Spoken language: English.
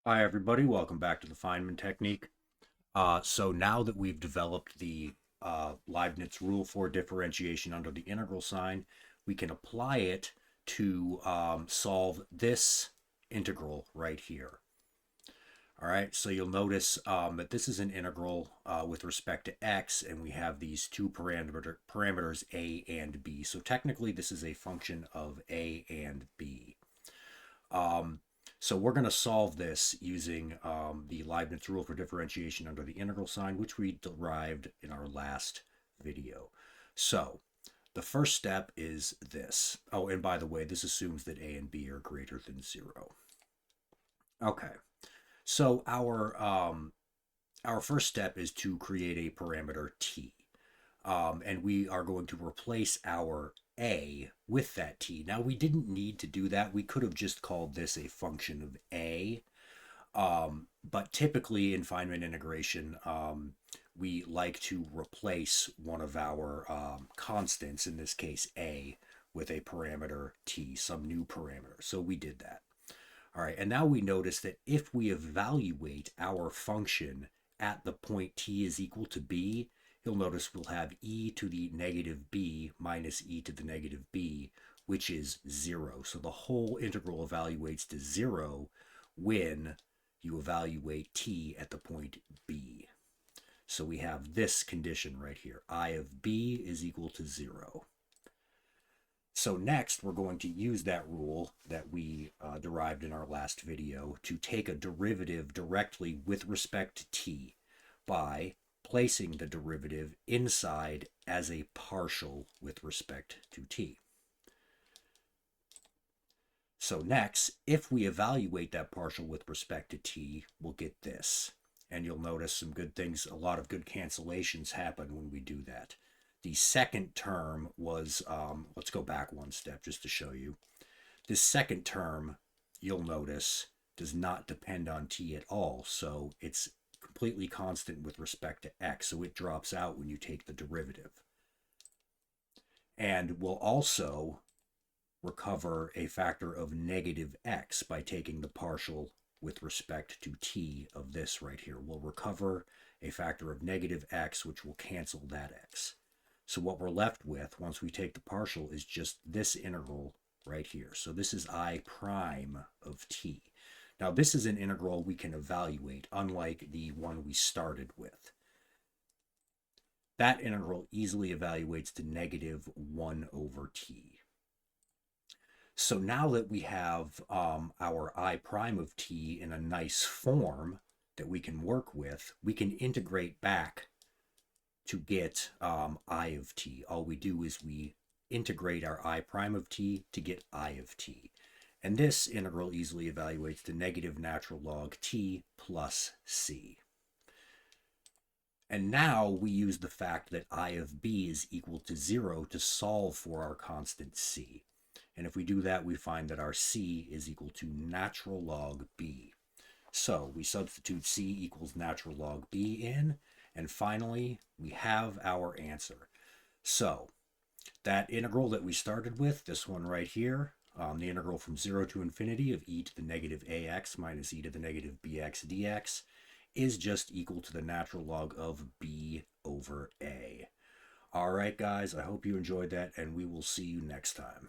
Hi, everybody. Welcome back to the Feynman Technique. So now that we've developed the Leibniz rule for differentiation under the integral sign, we can apply it to solve this integral right here. All right, so you'll notice that this is an integral with respect to x, and we have these two parameters a and b. So technically, this is a function of a and b. Um, so we're going to solve this using the Leibniz rule for differentiation under the integral sign, which we derived in our last video. So the first step is this. Oh, and by the way, this assumes that a and b are greater than 0. Okay, so our first step is to create a parameter t. And we are going to replace our a with that t. Now, we didn't need to do that. We could have just called this a function of a. But typically in Feynman integration, we like to replace one of our constants, in this case a, with a parameter t, some new parameter. So we did that. All right, and now we notice that if we evaluate our function at the point t is equal to b, you'll notice we'll have e to the negative b minus e to the negative b, which is 0. So the whole integral evaluates to 0 when you evaluate t at the point b. So we have this condition right here. I of b is equal to 0. So next, we're going to use that rule that we derived in our last video to take a derivative directly with respect to t by placing the derivative inside as a partial with respect to t. So next, if we evaluate that partial with respect to t, we'll get this. And you'll notice some good things, a lot of good cancellations happen when we do that. The second term was, let's go back one step just to show you. This second term, you'll notice, does not depend on t at all. So it's completely constant with respect to x. So it drops out when you take the derivative. And we'll also recover a factor of negative x by taking the partial with respect to t of this right here. We'll recover a factor of negative x, which will cancel that x. So what we're left with, once we take the partial, is just this integral right here. So this is I prime of t. Now this is an integral we can evaluate, unlike the one we started with. That integral easily evaluates to negative 1 over t. So now that we have our I prime of t in a nice form that we can work with, we can integrate back to get I of t. All we do is we integrate our I prime of t to get I of t. And this integral easily evaluates to negative natural log t plus c. And now we use the fact that I of b is equal to 0 to solve for our constant c. And if we do that, we find that our c is equal to natural log b. So we substitute c equals natural log b in, and finally, we have our answer. So that integral that we started with, this one right here, the integral from 0 to infinity of e to the negative ax minus e to the negative bx dx, is just equal to the natural log of b over a. All right, guys, I hope you enjoyed that, and we will see you next time.